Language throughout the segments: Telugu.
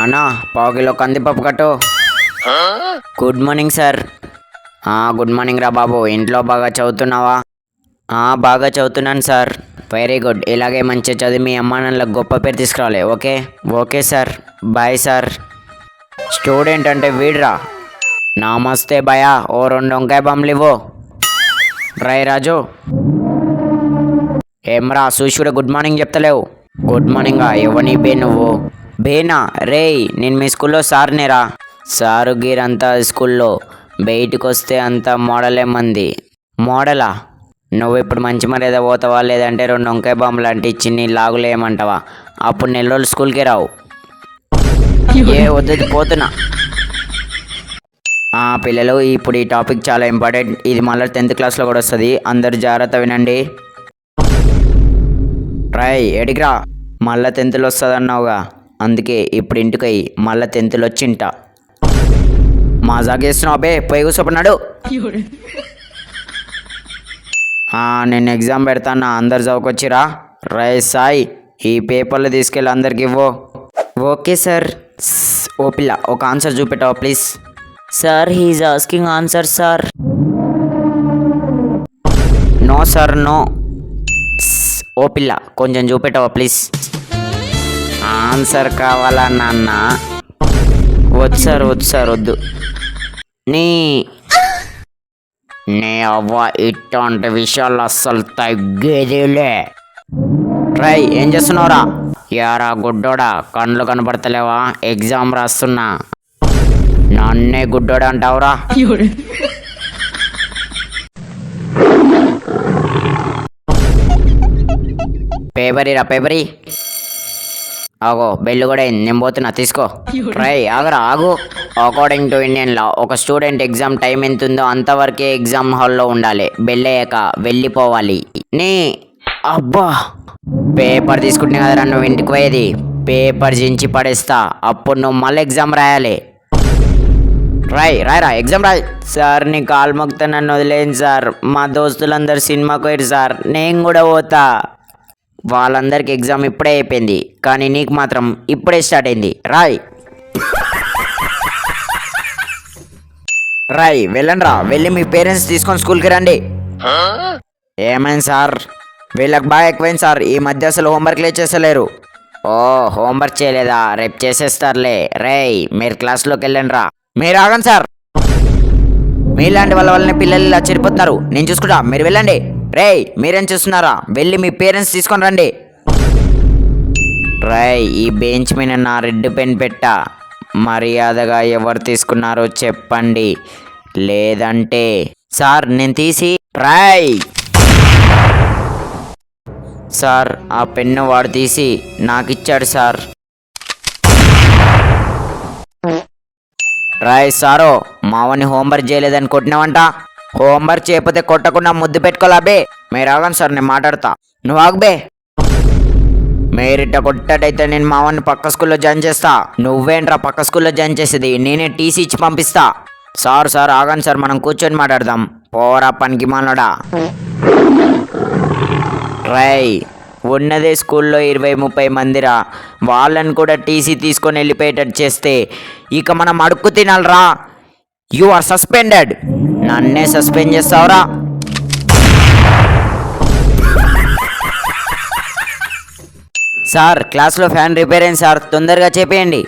అన్నా పావు కిలో కందిపప్పు కట్టు. Good morning sir. Good morning రా బాబు. ఇంట్లో బాగా చదువుతున్నావా? బాగా చదువుతున్నాను సార్. Very good. ఇలాగే మంచిగా చదివి మీ అమ్మా నాన్నలకు గొప్ప పేరు తీసుకురావాలి. Okay okay sir. Bye sir. Student అంటే వీడ్రా. నమస్తే భయా. ఓ 2 వంకాయ బొమ్మలు ఇవ్వు. రై రాజు. ఏమ్రా చూసి గుడ్ మార్నింగ్ చెప్తలేవు? గుడ్ మార్నింగా ఇవ్వని బే నువ్వు. బేనా రేయ్, నేను మీ స్కూల్లో సార్నేరా. సారు గీరంతా స్కూల్లో బయటికి వస్తే అంత మోడలే మంది. మోడలా? నువ్వు ఇప్పుడు మంచి మర్యాద పోతావా, లేదంటే 2 వంకాయ బాంబులు అంటే ఇచ్చి నీ లాగులేయమంటావా? అప్పుడు నెల రోజులు స్కూల్కి రావు. ఏ వద్దు పోతున్నా. పిల్లలు, ఇప్పుడు ఈ టాపిక్ చాలా ఇంపార్టెంట్. ఇది మళ్ళీ 10th క్లాస్లో కూడా వస్తుంది. అందరు జాగ్రత్త వినండి. ట్రై ఎడిగిరా. మళ్ళీ 10thలో వస్తుంది అన్నావుగా, అందుకే ఇప్పుడు ఇంటికి అయ్యి మళ్ళీ 10thలో వచ్చింట. మజాకేస్తున్నావు అబ్బే, పోయి కూర్చోపన్నాడు. నేను ఎగ్జామ్ పెడతాను, అందరు చదువుకొచ్చిరా. రై సాయి, ఈ పేపర్లు తీసుకెళ్ళి అందరికి ఇవ్వు. Okay sir. ఓ పిల్ల, ఒక ఆన్సర్ చూపెట్టావా please? Sir, he is asking answer sir. No sir no. ఓ పిల్ల, కొంచెం చూపెట్టావా ప్లీజ్? ఆన్సర్ కావాలా నాన్న? వద్దు సార్ వద్దు సార్ వద్దు. నీ అవ్వ ఇట్లాంటి విషయాలు అస్సలు తగ్గేదేలే. ట్రై ఏం చేస్తున్నావురా? యారా గుడ్డోడా, కళ్ళు కనపడతలేవా? ఎగ్జామ్ రాస్తున్నా. నన్నే గుడ్డోడా అంటావురా? పేపరీరా పేపరీ. ఆగో, బెల్లు కూడా అయింది, నేను పోతున్నా, తీసుకో. ట్రై ఆగరా ఆగు. అకార్డింగ్ టు ఇండియన్ లా, ఒక స్టూడెంట్ ఎగ్జామ్ టైం ఎంత ఉందో అంతవరకే ఎగ్జామ్ హాల్లో ఉండాలి. బెల్ అయ్యాక వెళ్ళిపోవాలి. నీ అబ్బా, పేపర్ తీసుకుంటున్నా కదరా నువ్వు ఇంటికి పోయేది. పేపర్ జించి పడేస్తా, అప్పుడు నువ్వు మళ్ళీ ఎగ్జామ్ రాయాలి. రాయరా ఎగ్జామ్ రాయి. సార్, నీ కాలు మొక్తా, నన్ను వదిలేను సార్. మా దోస్తులందరూ సినిమాకి పోయారు సార్, నేను కూడా పోతా. వాళ్ళందరికి ఎగ్జామ్ ఇప్పుడే అయిపోయింది, కానీ నీకు మాత్రం ఇప్పుడే స్టార్ట్ అయింది. రాయ్ వెళ్ళండి రా. వెళ్ళి మీ పేరెంట్స్ తీసుకొని స్కూల్కి రండి. ఏమైంది సార్? వీళ్ళకి బాగా ఎక్కువైంది సార్. ఈ మధ్య అసలు హోంవర్క్లే చేసలేరు. ఓ, హోంవర్క్ చేయలేదా? రేపు చేసేస్తారులే. రేయ్, మీరు క్లాస్లోకి వెళ్ళండి రా. మీరు ఆగండి సార్. మీలాంటి వాళ్ళని పిల్లలు ఇలా చెడిపోతున్నారు. నేను చూసుకుంటా, మీరు వెళ్ళండి. రేయ్, మీరేం చూస్తున్నారా? వెళ్ళి మీ పేరెంట్స్ తీసుకొని రండి. రేయ్, ఈ బెంచ్ మీద నా రెడ్ పెన్ పెట్టా. మర్యాదగా ఎవరు తీసుకున్నారో చెప్పండి, లేదంటే. సార్, నేను తీసి. రేయ్ సార్, ఆ పెన్ను వాడు తీసి నాకు ఇచ్చాడు సార్. రాయ్ సారో, మావని హోంవర్క్ చేయలేదని కొట్టినావంట. హోంవర్క్ చేయకపోతే కొట్టకుండా ముద్దు పెట్టుకోలాబే. మీరు ఆగండి సార్, నేను మాట్లాడతా. నువ్వు ఆగబే. మీరిట్ట కొట్టటైతే నేను మావని పక్క స్కూల్లో జాయిన్ చేస్తా. నువ్వేంట్రా పక్క స్కూల్లో జాయిన్ చేసేది? నేనే టీసీ ఇచ్చి పంపిస్తా. సార్ ఆగండి సార్, మనం కూర్చొని మాట్లాడదాం. పోరా పనికి మానడా. రై, ఉన్నదే స్కూల్లో 20-30 మందిరా. వాళ్ళని కూడా టీసీ తీసుకొని వెళ్ళిపోయేటట్టు చేస్తే ఇక మనం అడుక్కు తినాలరా. You are suspended. నన్నే సస్పెండ్ చేస్తావురా? సార్, క్లాస్లో ఫ్యాన్ రిపేర్ అయింది సార్, తొందరగా చేపేయండి.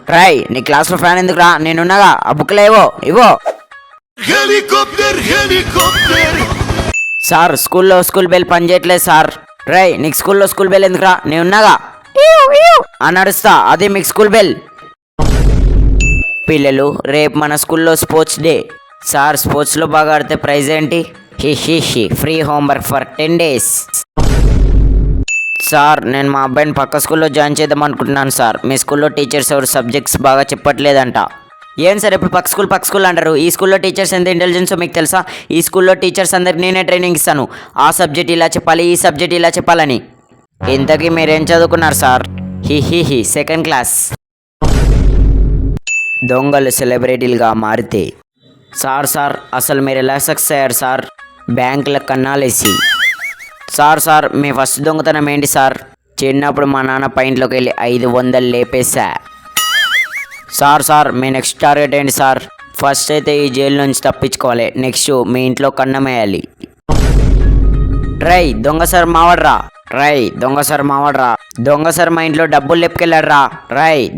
ట్రై, నీ క్లాస్లో ఫ్యాన్ ఎందుకురా? నేనున్నాగా, ఆ బుక్లో ఇవో. సార్, స్కూల్ బెల్ పని చేయట్లేదు సార్. రై, నీకు స్కూల్లో స్కూల్ బెల్ ఎందుకురా? నేనున్నాగా అని నడుస్తా. అదే మీకు స్కూల్ బెల్. పిల్లలు, రేపు మన స్కూల్లో స్పోర్ట్స్ డే. సార్, స్పోర్ట్స్లో బాగా ఆడితే ప్రైజ్ ఏంటి? Free homework for 10 days. Sir, నేను మా అబ్బాయిని పక్క స్కూల్లో జాయిన్ చేద్దాం అనుకుంటున్నాను సార్. మీ స్కూల్లో టీచర్స్ ఎవరు సబ్జెక్ట్స్ బాగా చెప్పట్లేదంట. ఏం సార్, ఇప్పుడు పక్క స్కూల్ అంటారు. ఈ స్కూల్లో టీచర్స్ ఎంత ఇంటెలిజెన్సో మీకు తెలుసా? ఈ స్కూల్లో టీచర్స్ అందరికి నేనే ట్రైనింగ్ ఇస్తాను. ఆ సబ్జెక్ట్ ఇలా చెప్పాలి, ఈ సబ్జెక్ట్ ఇలా చెప్పాలని. ఇంతకీ మీరేం చదువుకున్నారు సార్? Second class. దొంగలు సెలబ్రిటీలుగా మారితే. సార్ అసలు మీరు ఎలా సక్సెస్ అయ్యారు సార్? బ్యాంకుల కన్నాలేసి. సార్ మీ ఫస్ట్ దొంగతనం ఏంటి సార్? చిన్నప్పుడు మా నాన్న పైంట్లోకి వెళ్ళి 500 లేపేశా. సార్ మీ నెక్స్ట్ టార్గెట్ ఏంటి సార్? ఫస్ట్ అయితే ఈ జైలు నుంచి తప్పించుకోవాలి, నెక్స్ట్ మీ ఇంట్లో కన్నమేయాలి. రై దొంగ సార్ మావాడ్రా, దొంగ సార్ మా ఇంట్లో డబ్బులు లేపుకెళ్ళాడ్రా,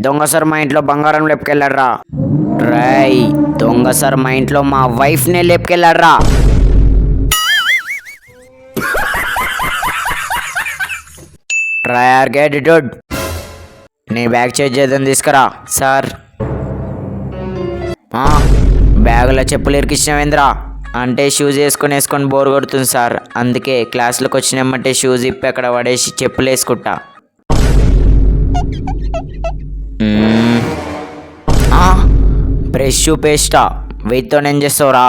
దొంగ సార్ మా ఇంట్లో బంగారం లేపుకెళ్ళాడ్రా, దొంగ సార్ మా ఇంట్లో మా వైఫ్నే లేపుకెళ్ళాడ్రా. Try get it. నీ బ్యాగ్ చేంజ్ చేద్దాం, తీసుకురా. సార్ బ్యాగులో చెప్పులు ఇరికిచ్చినవేంద్రా? అంటే షూస్ వేసుకొని బోర్ కొడుతుంది సార్, అందుకే క్లాస్లోకి వచ్చినామంటే షూస్ ఇప్పి అక్కడ పడేసి చెప్పులు వేసుకుంటా. బ్రష్ పేస్టా వీటితో ఏం చేస్తావురా?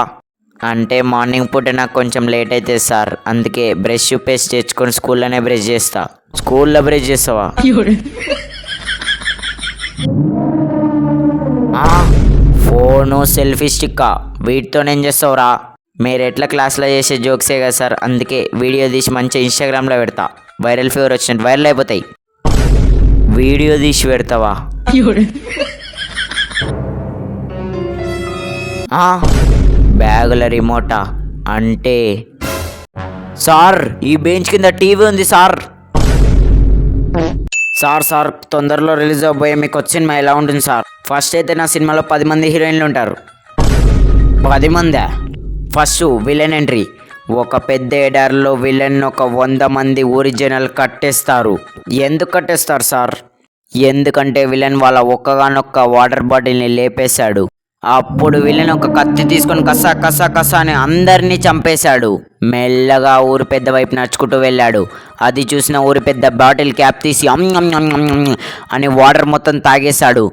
అంటే మార్నింగ్ పూట నాకు కొంచెం లేట్ అవుతుంది సార్, అందుకే బ్రష్ పేస్ట్ తెచ్చుకొని స్కూల్లోనే బ్రష్ చేస్తా. స్కూల్లో బ్రష్ చేస్తావా? ఫోను సెల్ఫీ స్టిక్కా వీటితో ఏం చేస్తావురా? మీరు ఎట్లా క్లాస్లో చేసే జోక్సే కదా సార్, అందుకే వీడియో తీసి మంచిగా ఇన్స్టాగ్రామ్లో పెడతా. వైరల్ ఫీవర్ వచ్చినట్టు వైరల్ అయిపోతాయి. వీడియో తీసి పెడతావా? బ్యాగుల రిమోటా? అంటే సార్ ఈ బెంచ్ కింద టీవీ ఉంది సార్. సార్ తొందరలో రిలీజ్ అవబోయే మీకు వచ్చే సినిమా ఎలా ఉంటుంది సార్? ఫస్ట్ అయితే నా సినిమాలో 10 మంది హీరోయిన్లు ఉంటారు. 10 మందా? First villain entry. ఒక పెద్ద ఎడారిలో విలన్ ఒక 100 మంది ఒరిజినల్ కట్టేస్తారు. ఎందుకు కట్టేస్తారు సార్? ఎందుకంటే విలన్ వాళ్ళ ఒక్కగానొక్క వాటర్ బాటిల్ని లేపేశాడు. అప్పుడు విలన్ ఒక కత్తి తీసుకొని కసా అని అందరినీ చంపేశాడు. మెల్లగా ఊరు పెద్ద వైపు నడుచుకుంటూ వెళ్ళాడు. అది చూసిన ఊరి పెద్ద బాటిల్ క్యాప్ తీసి అని వాటర్ మొత్తం తాగేశాడు.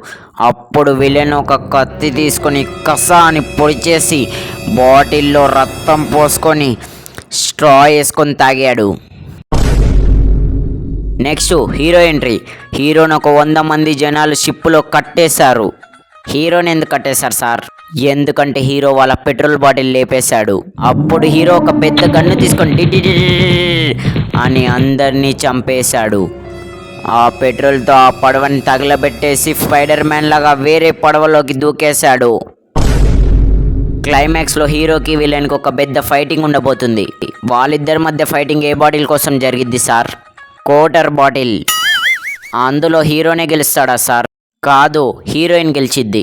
అప్పుడు విలన్ ఒక కత్తి తీసుకొని కసా అని పొడి చేసి బాటిల్లో రక్తం పోసుకొని స్ట్రా వేసుకొని తాగాడు. Next hero entry. హీరోని ఒక 100 మంది జనాలు షిప్పులో కట్టేశారు. హీరోని ఎందుకు కట్టేశారు సార్? ఎందుకంటే హీరో వాళ్ళ పెట్రోల్ బాటిల్ లేపేశాడు. అప్పుడు హీరో ఒక పెద్ద గన్ను తీసుకొని అని అందరినీ చంపేశాడు. ఆ పెట్రోల్తో ఆ పడవని తగలబెట్టేసి స్పైడర్ మ్యాన్ లాగా వేరే పడవలోకి దూకేశాడు. క్లైమాక్స్లో హీరోకి విలన్కి ఒక పెద్ద ఫైటింగ్ ఉండబోతుంది. వాళ్ళిద్దరి మధ్య ఫైటింగ్ ఏ బాటిల్ కోసం జరిగిద్ది సార్? Quarter bottle. అందులో హీరోనే గెలుస్తాడా సార్? కాదు, హీరోయిన్ గెలిచిద్ది.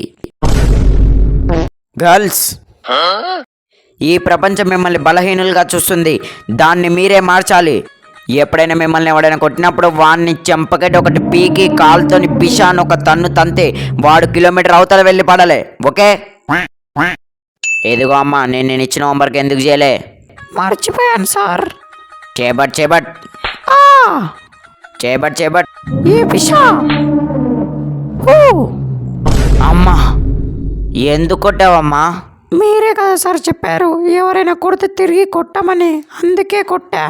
గర్ల్స్, ఈ ప్రపంచం మిమ్మల్ని బలహీనులుగా చూస్తుంది, దాన్ని మీరే మార్చాలి. ఎప్పుడైనా మిమ్మల్ని ఎవడైనా కొట్టినప్పుడు వాడిని చెంపకెట్టి ఒకటి పీకి కాలుతోని పిషాన్ ఒక తన్ను తంతే వాడు కిలోమీటర్ అవతల వెళ్ళి పడాలి. ఓకే? ఎదుగో అమ్మా, నేను ఇచ్చిన హోంవర్క్ ఎందుకు చేయలే? మర్చిపోయాను సార్. చేబట్ ఏ పిషా. అమ్మా, ఎందుకు కొట్టావమ్మా? మీరే కదా సార్ చెప్పారు ఎవరైనా కొడితే తిరిగి కొట్టమని, అందుకే కొట్టా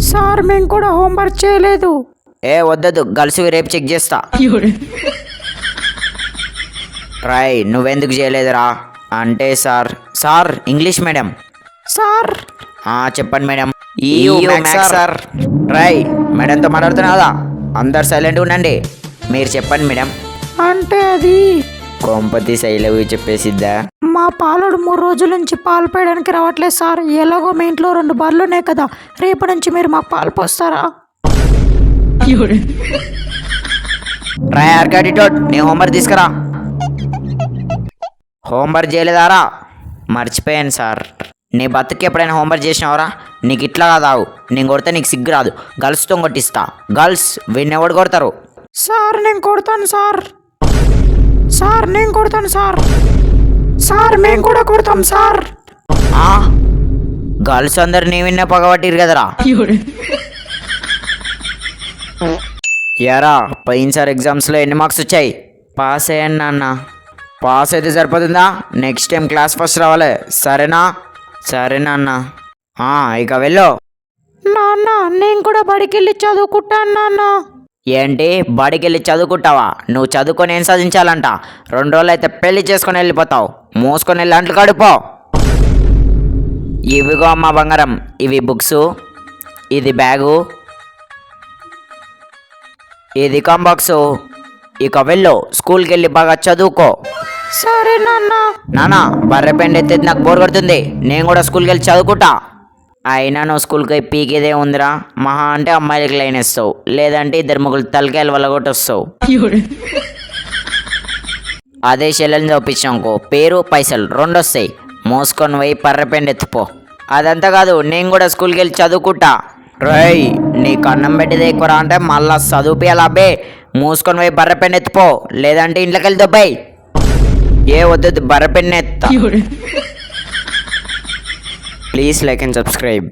సార్. మేము కూడా హోంవర్క్ చేయలేదు. వద్దదు, గర్ల్స్ రేపు చెక్ చేస్తా. ట్రై నువ్వెందుకు చేయలేదురా? అంటే సార్ ఇంగ్లీష్ మేడం. సార్ చెప్పండి మేడం. సార్ ట్రై మేడంతో మాట్లాడుతున్నా, అందరు సైలెంట్ ఉండండి. మీరు చెప్పండి మేడం. అంటే అది కొంపతి శైలవి చెప్పేసిద్దా? మా పాలడు 3 రోజుల నుంచి పాలు పోయడానికి రావట్లేదు సార్. ఎలాగో మీ ఇంట్లో 2 బర్రెలు ఉన్నాయి కదా, రేపటి నుంచి మీరు మాకు పాలు పోస్తారా? ట్రై ఆర్కాడిటోడ్, నీ హోంవర్క్ తీసుకురా. హోంవర్క్ చేయలేదారా? మర్చిపోయాను సార్. నీ బతుకి ఎప్పుడైనా హోంవర్క్ చేసినావరా? నీకు ఇట్లా కాదావు, నేను కొడితే నీకు సిగ్గు రాదు. గర్ల్స్తో కొట్టిస్తా. గర్ల్స్ వీడిని ఎవడు కొడతారు? సార్ నేను కొడతాను సార్. నేను కొడతాను సార్. మేము కూడా కొడతాం సార్. గర్ల్స్ అందరు నీ విన్న పగబట్టిరు కదరా. యారా పోయినసారి ఎగ్జామ్స్లో ఎన్ని మార్క్స్ వచ్చాయి? పాస్ అయ్యాను నాన్న. పాస్ అయితే సరిపోతుందా? నెక్స్ట్ టైం క్లాస్ ఫస్ట్ రావాలి, సరేనా? సరే నాన్న. ఇక వెళ్ళు. నాన్న నేను కూడా బడికి వెళ్ళి చదువుకుంటాను నాన్న. ఏంటి బడికి వెళ్ళి చదువుకుంటావా? నువ్వు చదువుకొని ఏం సాధించాలంట? 2 రోజులు అయితే పెళ్లి చేసుకొని వెళ్ళిపోతావు. మోసుకొని వెళ్ళి అంట్లు కడుపో. ఇవిగో అమ్మ బంగారం, ఇవి బుక్స్, ఇది బ్యాగు, ఇది కాంబాక్సు, ఇక వెళ్ళు స్కూల్కి వెళ్ళి బాగా చదువుకో. సరే నాన్న. నానా బర్రె పెండ ఎత్తేది నాకు బోర్ కొడుతుంది, నేను కూడా స్కూల్కి వెళ్ళి చదువుకుంటా. అయినా నువ్వు స్కూల్కి పోయి పీకేదే ఉందిరా, మహా అంటే అమ్మాయిలకి లైన్ వేస్తావు, లేదంటే ఇద్దరు ముగ్గురు తలకాయలు వల్ల కొట్టి వస్తావు. అదే చెల్లెల్ని చూపించానుకో పేరు పైసలు రెండు వస్తాయి. మోసుకొని పోయి పర్రెపెండ ఎత్తుపో. అదంతా కాదు, నేను కూడా స్కూల్కి వెళ్ళి చదువుకుంటా. రేయ్ నీకు అన్నం పెట్టేది ఎక్కువ అంటే మళ్ళా చదువుపియాలి అబ్బే. మూసుకొని పోయి బర్రెపెండ ఎత్తుపో, లేదంటే ఇంట్లోకి వెళ్ళి దొబ్బాయి. ఏ వద్దు బర్రెపెండ ఎత్తా. Please like and subscribe.